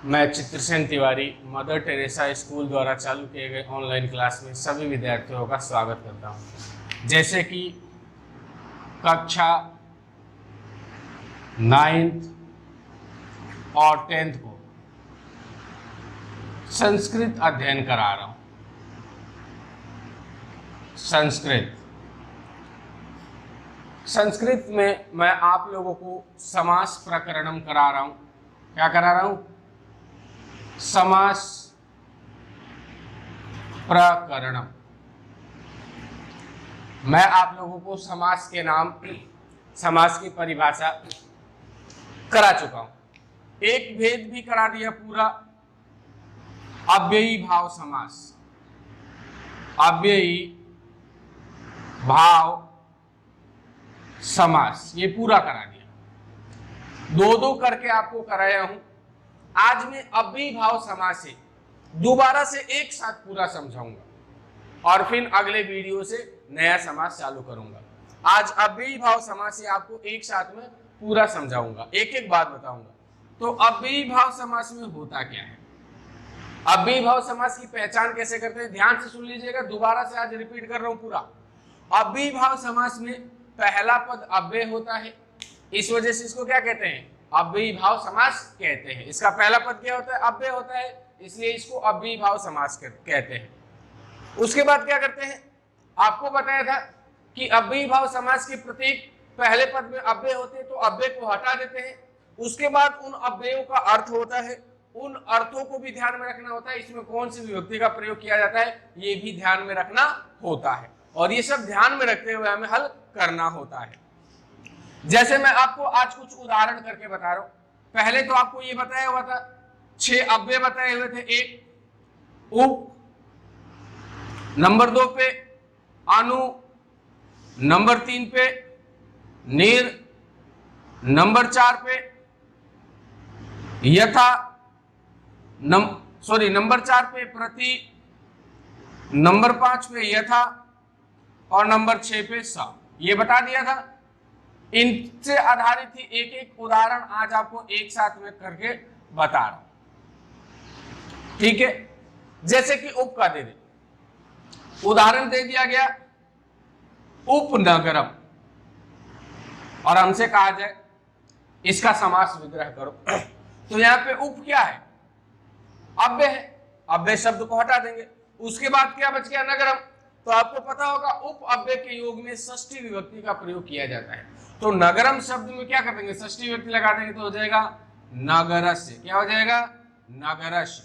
मैं Chitrasen Tiwari mother Teresa school द्वारा चालू किए गए ऑनलाइन क्लास में सभी विद्यार्थियों का स्वागत करता हूं। जैसे कि कक्षा 9th और 10th को संस्कृत अध्ययन करा रहा हूं। संस्कृत में मैं आप लोगों को समास प्रकरणम करा रहा हूं। क्या करा रहा हूं? समास प्रकरणम। मैं आप लोगों को समास के नाम, समास की परिभाषा करा चुका हूं। एक भेद भी करा दिया पूरा, अव्ययी भाव समास। अव्ययी भाव समास ये पूरा करा दिया। दो करके आपको कराया हूं। आज मैं अव्ययी भाव समास से दोबारा से एक साथ पूरा समझाऊंगा और फिर अगले वीडियो से नया समास चालू करूंगा। आज अव्ययी भाव समास से आपको एक साथ में पूरा समझाऊंगा, एक एक बात बताऊंगा। तो अव्ययी भाव समास में होता क्या है, अव्ययी भाव समास की पहचान कैसे करते हैं, ध्यान से सुन लीजिएगा। दोबारा से आज रिपीट कर रहा हूं पूरा। अव्ययी भाव समास में पहला पद अव्यय होता है, इस वजह से इसको क्या कहते हैं? अव्ययी भाव समास कहते हैं। इसका पहला पद क्या होता है? अव्यय होता है, इसलिए इसको अव्ययी भाव समास कहते हैं। उसके बाद क्या करते हैं? आपको बताया था कि अव्ययी भाव समास के प्रतीक पहले पद में अव्यय होते हैं तो अव्यय को हटा देते हैं। उसके बाद उन अव्ययों का अर्थ होता है, उन अर्थों को भी ध्यान में रखना होता है। इसमें कौन सी विभक्ति का प्रयोग किया जाता है ये भी ध्यान में रखना होता है, और ये सब ध्यान में रखते हुए हमें हल करना होता है। जैसे मैं आपको आज कुछ उदाहरण करके बता रहा हूं। पहले तो आपको ये बताया हुआ था, 6 अव्यय बताए हुए थे। एक उप, नंबर 2 पे अनु, नंबर 3 पे निर, नंबर 4 पे यथा, नंबर 4 पे प्रति, नंबर 5 पे यथा और नंबर 6 पे स। ये बता दिया था। इनसे आधारित ही एक एक उदाहरण आज आपको एक साथ में करके बता रहा हूं, ठीक है। जैसे कि उप का दे दे उदाहरण दे दिया गया, उपनगरम, और हमसे कहा जाए इसका समास विग्रह करो। तो यहां पे उप क्या है? अव्यय है, अव्यय शब्द को हटा देंगे। उसके बाद क्या बच गया? नगरम। तो आपको पता होगा उप अव्यय के योग में षष्ठी विभक्ति का प्रयोग किया जाता है। तो नगरम शब्द में क्या कर देंगे? षष्ठी विभक्ति लगा देंगे तो हो जाएगा नगरस्य। क्या हो जाएगा? नगरस्य।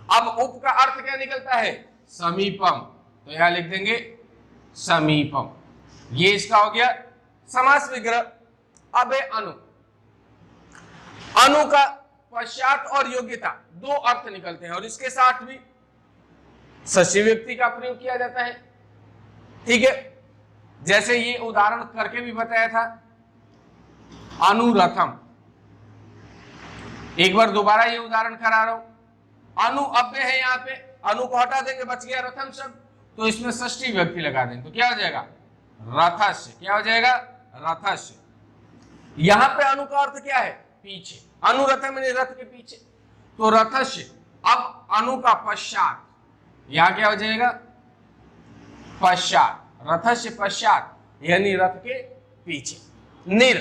अब उप का अर्थ क्या निकलता है? समीपम। तो यहां लिख देंगे समीपम। ये इसका हो गया समास विग्रह। अब है अनु। अनु का पश्चात और योग्यता दो अर्थ निकलते हैं, और इसके साथ भी षष्ठी विभक्ति का प्रयोग किया जाता है, ठीक है। जैसे ये उदाहरण करके भी बताया था, अनुरथम। एक बार दोबारा ये उदाहरण करा रहा हूं। अनु अव्यय है, यहां पे अनु को हटा देंगे, बच गया रथम शब्द। तो इसमें षष्ठी विभक्ति लगा देंगे तो क्या हो जाएगा? रथस्य। क्या हो जाएगा? रथस्य। यहां पे अनु का अर्थ क्या है? पीछे। अनुरथम यानी रथ के पीछे, तो रथस्य। अब अनु का पश्चात, यहां क्या हो जाएगा? पश्चात। रथस्य पश्चात यानी रथ के पीछे। निर,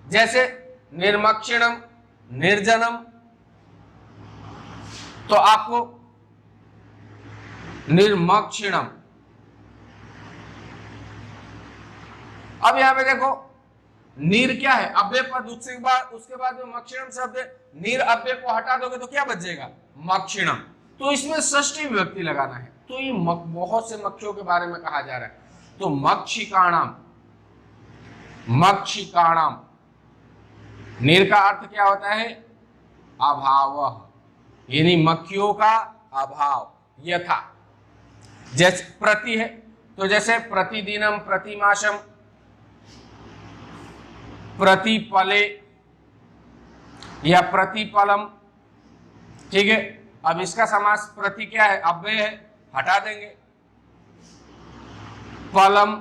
जैसे निर्मक्षिणम, निर्जनम, तो आपको निर्मक्षिणम। अब यहां पे देखो, नीर क्या है? अव्यय पद। उसके बाद जो मक्षिणम शब्द है, नीर अव्यय को हटा दोगे तो क्या बच जाएगा? मक्षिणम। तो इसमें षष्ठी विभक्ति लगाना है। तो ये बहुत से मक्षियों के बारे में कहा जा रहा है। तो मक्षिकाणाम, मक्षिकाणाम। नीर का अर्थ क्या होता है? अभाव, यानी मक्खियों का अभाव। यथा, जैसे प्रति है तो जैसे प्रतिदिनम, प्रतिमासम, प्रतिपले या प्रतिपलम, ठीक है। अब इसका समास प्रति क्या है? अव्यय है, हटा देंगे। पलम,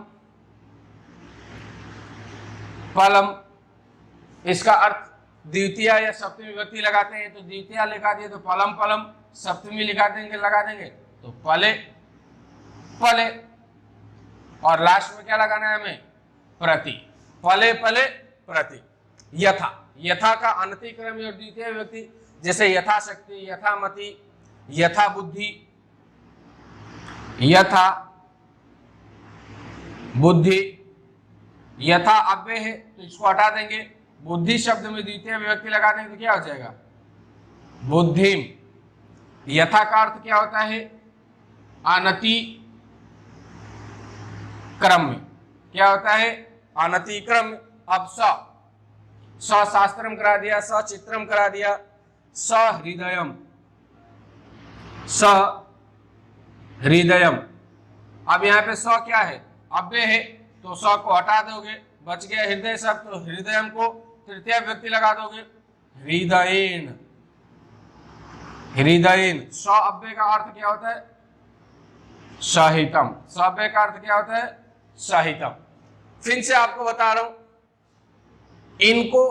पलम, इसका अर्थ द्वितीय या सप्तमी विभक्ति लगाते हैं तो द्वितीय लगा दिए तो पलम पलम, सप्तमी लगा देंगे तो पले पले, और लास्ट में क्या लगाना है हमें, प्रति, पले पले प्रति। यथा, यथा का अनतिक्रम और द्वितीय विभक्ति, जैसे यथाशक्ति, यथामति, यथा बुद्धि, यथा बुद्धि, यथा अव्यय है तो इसको हटा देंगे, बुद्धि शब्द में द्वितीय विभक्ति लगा देंगे तो क्या हो जाएगा, बुद्धिम। यथा का अर्थ क्या होता है, अनति क्रम में, क्या होता है, अनति क्रम। अब स शास्त्रम करा दिया, स चित्रम करा दिया, स हृदयम, स हृदयम। अब यहाँ पे स क्या है, अव्यय है तो स को हटा दोगे, बच गया हृदय शब्द, तो हृदयम को तृतीय व्यक्ति लगा दोगे, हृदयेन, हृदयेन। स अव्यय का अर्थ क्या होता है, सहितम, स अव्यय का अर्थ क्या होता है, सहितम। फिर से आपको बता रहा हूं, इनको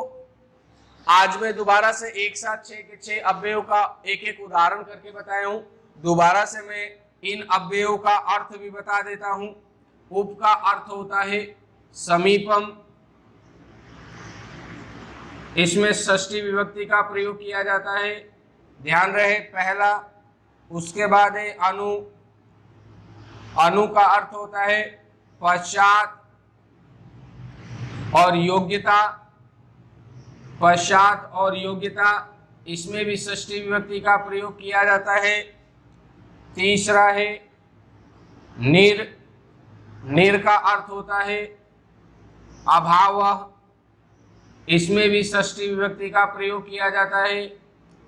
आज मैं दोबारा से एक साथ 6 के 6 अव्ययों का एक एक उदाहरण करके बताया हूं। दोबारा से मैं इन अव्ययों का अर्थ भी बता देता हूं। उप का अर्थ होता है समीपम, इसमें षष्ठी विभक्ति का प्रयोग किया जाता है, ध्यान रहे पहला। उसके बाद है अनु, अनु का अर्थ होता है पश्चात और योग्यता, पश्चात और योग्यता, इसमें भी षष्ठी विभक्ति का प्रयोग किया जाता है। तीसरा है निर, निर का अर्थ होता है अभाव, इसमें भी षष्ठी विभक्ति का प्रयोग किया जाता है।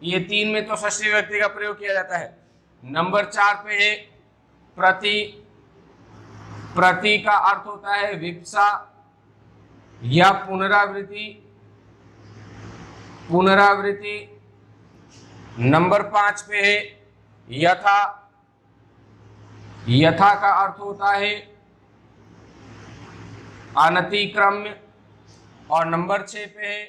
ये 3 में तो षष्ठी विभक्ति का प्रयोग किया जाता है। नंबर 4 पे है प्रति, प्रति का अर्थ होता है विप्सा या पुनरावृत्ति, पुनरावृत्ति। नंबर 5 पे है यथा, यथा का अर्थ होता है अनतिक्रम्य, और नंबर 6 पे है